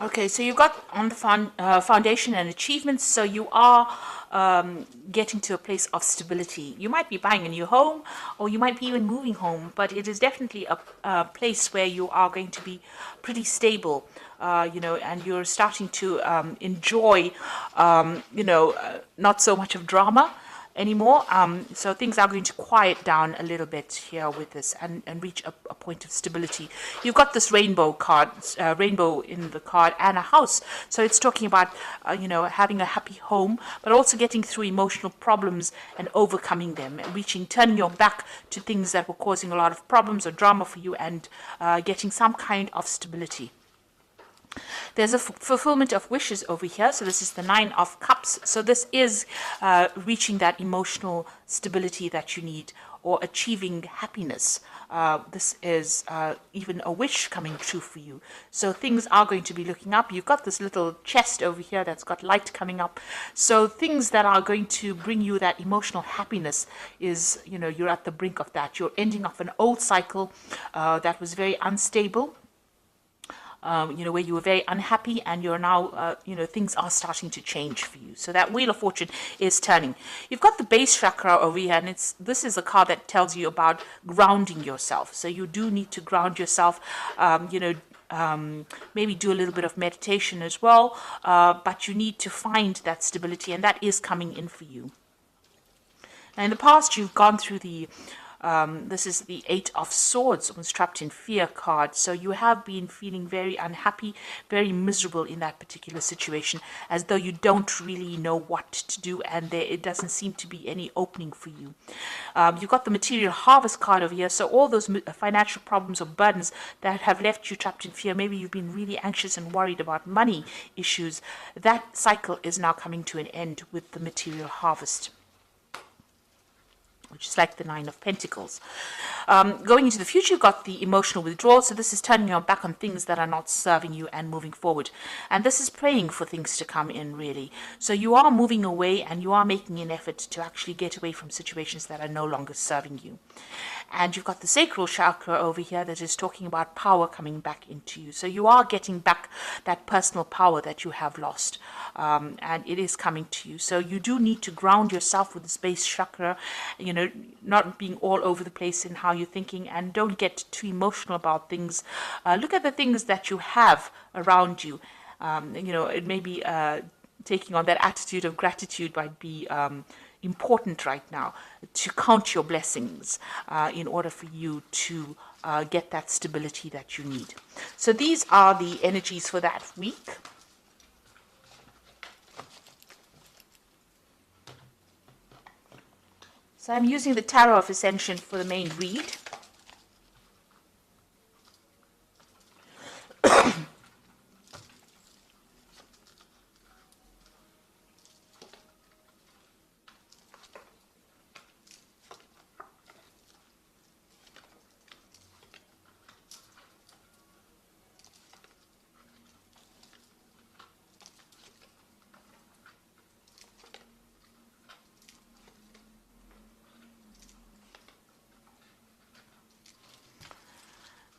Okay, so you've got on the foundation and achievements, so you are getting to a place of stability. You might be buying a new home, or you might be even moving home, but it is definitely a place where you are going to be pretty stable, and you're starting to enjoy, not so much of drama anymore. So things are going to quiet down a little bit here with this and reach a point of stability. You've got this rainbow card, rainbow in the card, and a house. So it's talking about, having a happy home, but also getting through emotional problems and overcoming them, and turning your back to things that were causing a lot of problems or drama for you, and getting some kind of stability. There's a fulfillment of wishes over here. So this is the Nine of Cups. So this is reaching that emotional stability that you need, or achieving happiness. This is even a wish coming true for you. So things are going to be looking up. You've got this little chest over here that's got light coming up. So things that are going to bring you that emotional happiness is, you're at the brink of that. You're ending off an old cycle that was very unstable. Where you were very unhappy, and you're now, things are starting to change for you. So that Wheel of Fortune is turning. You've got the base chakra over here, and this is a card that tells you about grounding yourself. So you do need to ground yourself, maybe do a little bit of meditation as well, but you need to find that stability, and that is coming in for you. Now, in the past, you've gone through this is the Eight of Swords, was trapped in fear card. So you have been feeling very unhappy, very miserable in that particular situation, as though you don't really know what to do, and it doesn't seem to be any opening for you. You've got the Material Harvest card over here. So all those financial problems or burdens that have left you trapped in fear, maybe you've been really anxious and worried about money issues, that cycle is now coming to an end with the Material Harvest, which is like the Nine of Pentacles. Going into the future, you've got the emotional withdrawal. So this is turning your back on things that are not serving you and moving forward. And this is praying for things to come in, really. So you are moving away, and you are making an effort to actually get away from situations that are no longer serving you. And you've got the sacral chakra over here that is talking about power coming back into you. So you are getting back that personal power that you have lost. And it is coming to you. So you do need to ground yourself with the base chakra, not being all over the place in how you're thinking, and don't get too emotional about things. Look at the things that you have around you. It may be taking on that attitude of gratitude might be important right now, to count your blessings in order for you to get that stability that you need. So these are the energies for that week. So I'm using the Tarot of Ascension for the main read.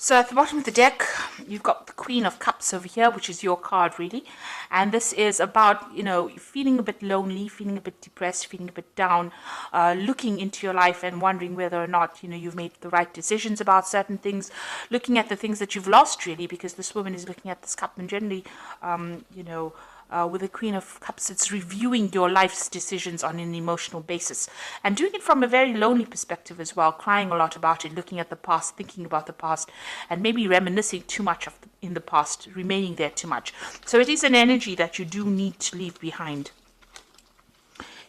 So at the bottom of the deck, you've got the Queen of Cups over here, which is your card, really. And this is about, feeling a bit lonely, feeling a bit depressed, feeling a bit down, looking into your life and wondering whether or not, you've made the right decisions about certain things, looking at the things that you've lost, really, because this woman is looking at this cup, and generally, with the Queen of Cups, it's reviewing your life's decisions on an emotional basis, and doing it from a very lonely perspective as well, crying a lot about it, looking at the past, thinking about the past, and maybe reminiscing too much in the past, remaining there too much. So it is an energy that you do need to leave behind.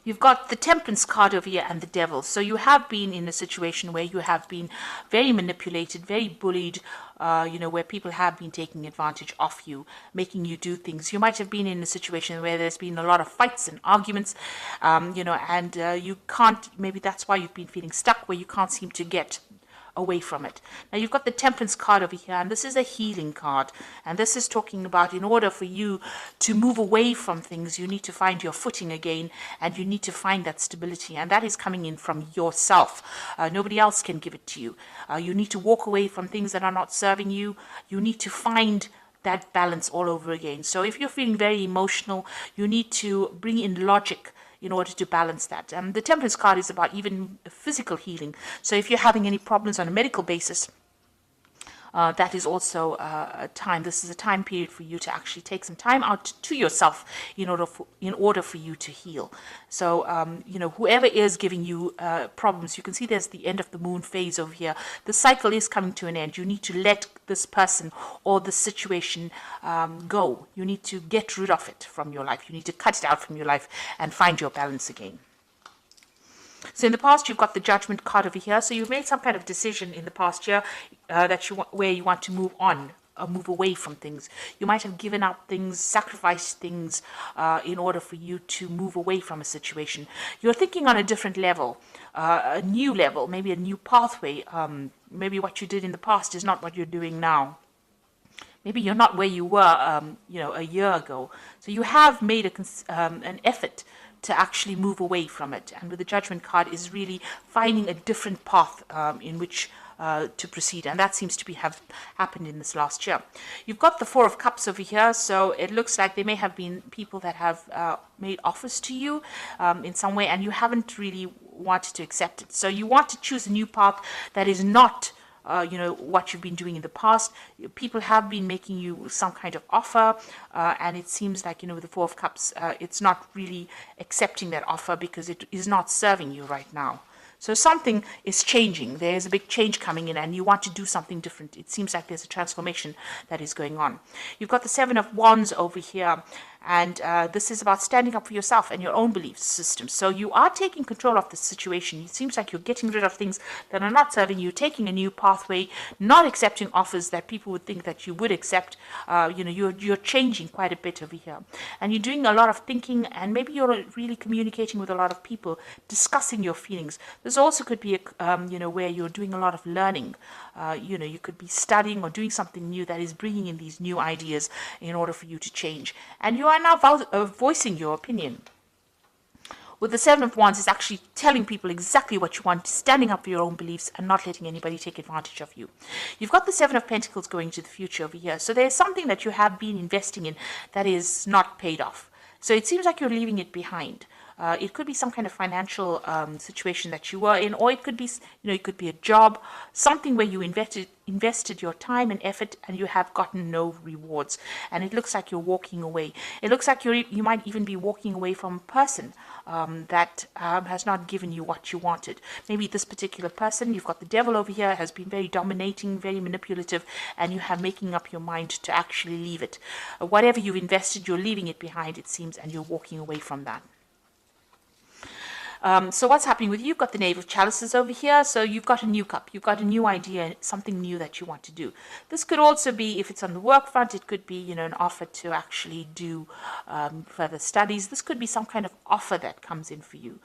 You've got the Temperance card over here and the Devil. So you have been in a situation where you have been very manipulated, very bullied, where people have been taking advantage of you, making you do things. You might have been in a situation where there's been a lot of fights and arguments, and you can't, maybe that's why you've been feeling stuck, where you can't seem to get away from it. Now you've got the Temperance card over here, and this is a healing card, and this is talking about, in order for you to move away from things, you need to find your footing again, and you need to find that stability, and that is coming in from yourself. Nobody else can give it to you. You need to walk away from things that are not serving you. You need to find that balance all over again. So if you're feeling very emotional, you need to bring in logic in order to balance that. The Temperance card is about even physical healing. So if you're having any problems on a medical basis, that is also a time. This is a time period for you to actually take some time out to yourself in order for you to heal. So whoever is giving you problems, you can see there's the end of the moon phase over here. The cycle is coming to an end. You need to let this person or the situation go. You need to get rid of it from your life. You need to cut it out from your life and find your balance again. So in the past, you've got the Judgment card over here. So you've made some kind of decision in the past year where you want to move on, or move away from things. You might have given up things, sacrificed things in order for you to move away from a situation. You're thinking on a different level, a new level, maybe a new pathway. Maybe what you did in the past is not what you're doing now. Maybe you're not where you were, a year ago. So you have made an effort to actually move away from it. And with the Judgment card is really finding a different path in which to proceed. And that seems to have happened in this last year. You've got the Four of Cups over here. So it looks like there may have been people that have made offers to you in some way, and you haven't really wanted to accept it. So you want to choose a new path that is not what you've been doing in the past. People have been making you some kind of offer, and it seems like, with the Four of Cups, it's not really accepting that offer because it is not serving you right now. So something is changing. There's a big change coming in and you want to do something different. It seems like there's a transformation that is going on. You've got the Seven of Wands over here. And this is about standing up for yourself and your own belief system. So you are taking control of the situation. It seems like you're getting rid of things that are not serving you, taking a new pathway, not accepting offers that people would think that you would accept. You're changing quite a bit over here. And you're doing a lot of thinking, and maybe you're really communicating with a lot of people, discussing your feelings. This also could be, where you're doing a lot of learning. You could be studying or doing something new that is bringing in these new ideas in order for you to change. And you are now voicing your opinion. With the Seven of Wands, it's actually telling people exactly what you want, standing up for your own beliefs and not letting anybody take advantage of you. You've got the Seven of Pentacles going to the future over here. So there's something that you have been investing in that is not paid off. So it seems like you're leaving it behind. It could be some kind of financial situation that you were in, or it could be, it could be a job, something where you invested your time and effort and you have gotten no rewards. And it looks like you're walking away. It looks like you might even be walking away from a person that has not given you what you wanted. Maybe this particular person, you've got the Devil over here, has been very dominating, very manipulative, and you have making up your mind to actually leave it. Whatever you've invested, you're leaving it behind, it seems, and you're walking away from that. So what's happening with you? You've got the Knave of Chalices over here. So you've got a new cup. You've got a new idea, something new that you want to do. This could also be, if it's on the work front, it could be, an offer to actually do further studies. This could be some kind of offer that comes in for you.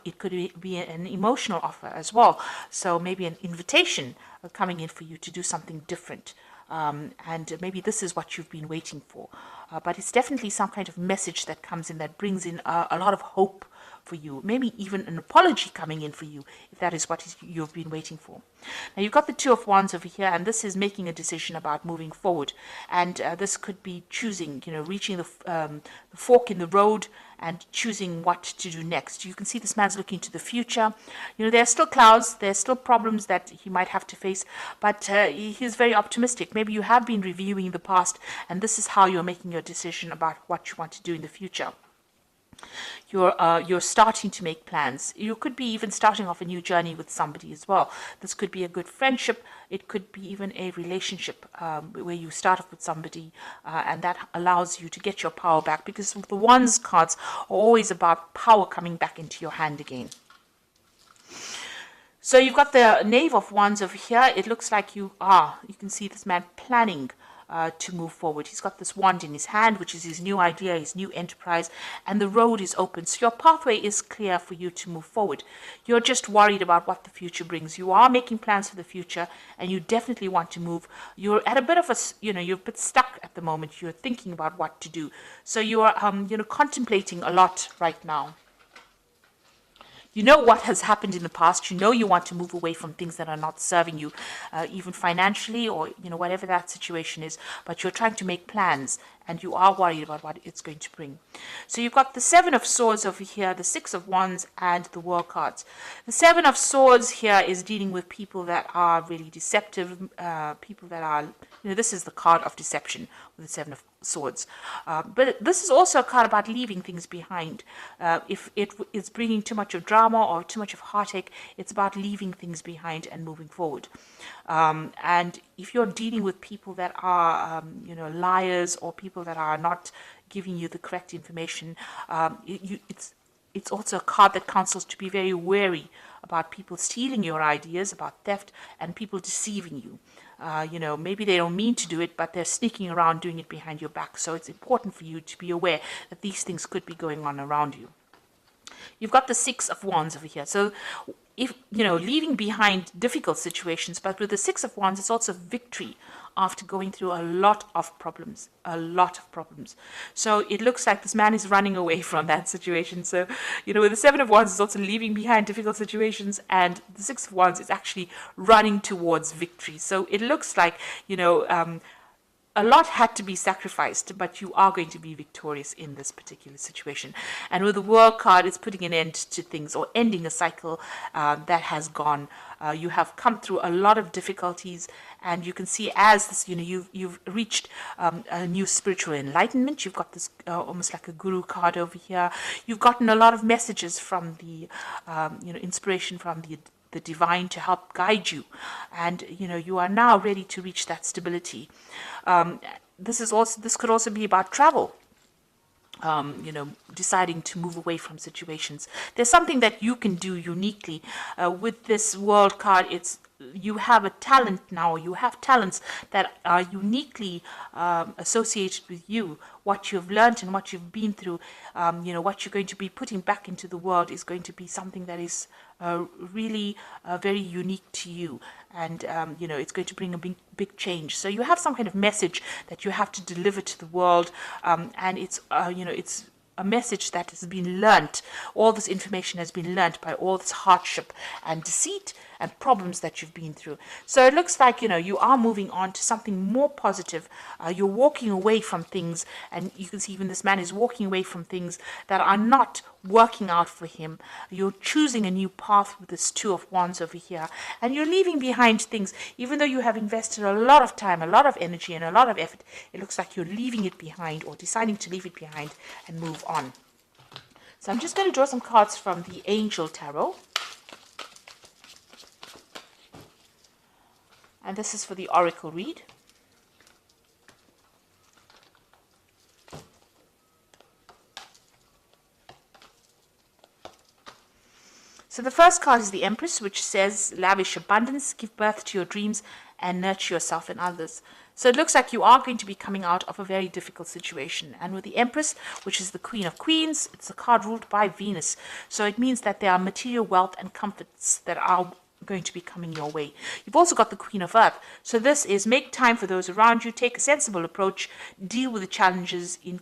It could be an emotional offer as well. So maybe an invitation coming in for you to do something different. And maybe this is what you've been waiting for. But it's definitely some kind of message that comes in that brings in a lot of hope for you, maybe even an apology coming in for you, if that is what you've been waiting for. Now you've got the Two of Wands over here, and this is making a decision about moving forward. And this could be choosing, reaching the fork in the road and choosing what to do next. You can see this man's looking to the future. There are still clouds, there's still problems that he might have to face, but he's very optimistic. Maybe you have been reviewing the past, and this is how you're making your decision about what you want to do in the future. You're starting to make plans. You could be even starting off a new journey with somebody as well. This could be a good friendship. It could be even a relationship where you start off with somebody and that allows you to get your power back, because the Wands cards are always about power coming back into your hand again. So you've got the Knave of Wands over here. It looks like you can see this man planning to move forward. He's got this wand in his hand, which is his new idea, his new enterprise, and the road is open. So your pathway is clear for you to move forward. You're just worried about what the future brings. You are making plans for the future, and you definitely want to move. You're at a bit of you're a bit stuck at the moment. You're thinking about what to do. So you are, contemplating a lot right now. You know what has happened in the past. You know you want to move away from things that are not serving you, even financially, or whatever that situation is. But you're trying to make plans, and you are worried about what it's going to bring. So you've got the Seven of Swords over here, the Six of Wands, and the World cards. The Seven of Swords here is dealing with people that are really deceptive, people that are, this is the card of deception with the Seven of Swords. But this is also a card about leaving things behind. If it is bringing too much of drama or too much of heartache, it's about leaving things behind and moving forward. And if you're dealing with people that are, liars, or people that are not giving you the correct information, it's also a card that counsels to be very wary about people stealing your ideas, about theft, and people deceiving you. Maybe they don't mean to do it, but they're sneaking around doing it behind your back. So it's important for you to be aware that these things could be going on around you. You've got the Six of Wands over here. So if, leaving behind difficult situations, but with the Six of Wands, it's also victory after going through a lot of problems. So it looks like this man is running away from that situation. So, with the Seven of Wands, it's also leaving behind difficult situations, and the Six of Wands is actually running towards victory. So it looks like, a lot had to be sacrificed, but you are going to be victorious in this particular situation. And with the World card, it's putting an end to things, or ending a cycle that has gone. You have come through a lot of difficulties, and you can see as this, you've reached a new spiritual enlightenment. You've got this almost like a guru card over here. You've gotten a lot of messages from the, inspiration from the divine to help guide you, and you are now ready to reach that stability. This could also be about travel. Deciding to move away from situations. There's something that you can do uniquely with this World card. You have a talent now. You have talents that are uniquely associated with you. What you've learned and what you've been through, what you're going to be putting back into the world is going to be something that is really very unique to you. And, it's going to bring a big change. So you have some kind of message that you have to deliver to the world. And it's a message that has been learnt. All this information has been learnt by all this hardship and deceit and problems that you've been through. So it looks like, you are moving on to something more positive. You're walking away from things, and you can see even this man is walking away from things that are not working out for him. You're choosing a new path with this Two of Wands over here, and you're leaving behind things. Even though you have invested a lot of time, a lot of energy, and a lot of effort, it looks like you're leaving it behind, or deciding to leave it behind and move on. So I'm just going to draw some cards from the Angel Tarot. And this is for the Oracle read. So the first card is the Empress, which says, lavish abundance, give birth to your dreams, and nurture yourself and others. So it looks like you are going to be coming out of a very difficult situation. And with the Empress, which is the Queen of Queens, it's a card ruled by Venus. So it means that there are material wealth and comforts that are going to be coming your way. You've also got the Queen of Earth. So this is make time for those around you, take a sensible approach, deal with the challenges in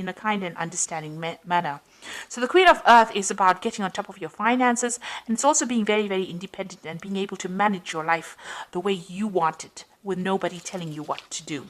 a kind and understanding manner. So the Queen of Earth is about getting on top of your finances, and it's also being very, very independent and being able to manage your life the way you want it, with nobody telling you what to do.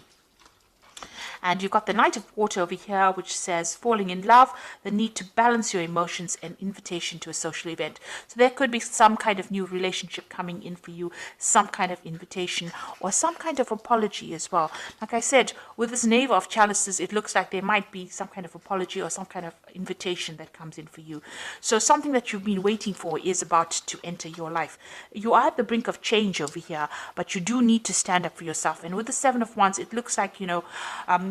And you've got the Knight of Water over here, which says falling in love, the need to balance your emotions, and invitation to a social event. So there could be some kind of new relationship coming in for you, some kind of invitation, or some kind of apology as well. Like I said, with this Knave of Chalices, it looks like there might be some kind of apology or some kind of invitation that comes in for you. So something that you've been waiting for is about to enter your life. You are at the brink of change over here, but you do need to stand up for yourself. And with the Seven of Wands, it looks like,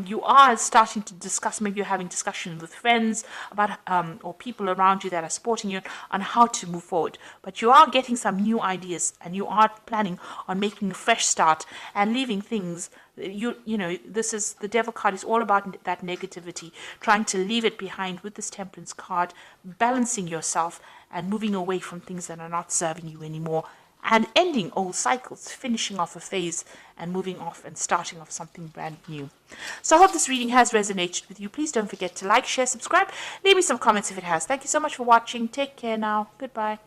you are starting to discuss, maybe you're having discussions with friends about or people around you that are supporting you on how to move forward. But you are getting some new ideas, and you are planning on making a fresh start and leaving things. This is the Devil card is all about that negativity, trying to leave it behind with this Temperance card, balancing yourself and moving away from things that are not serving you anymore. and ending old cycles, finishing off a phase and moving off and starting off something brand new. So I hope this reading has resonated with you. Please don't forget to like, share, subscribe. Leave me some comments if it has. Thank you so much for watching. Take care now. Goodbye.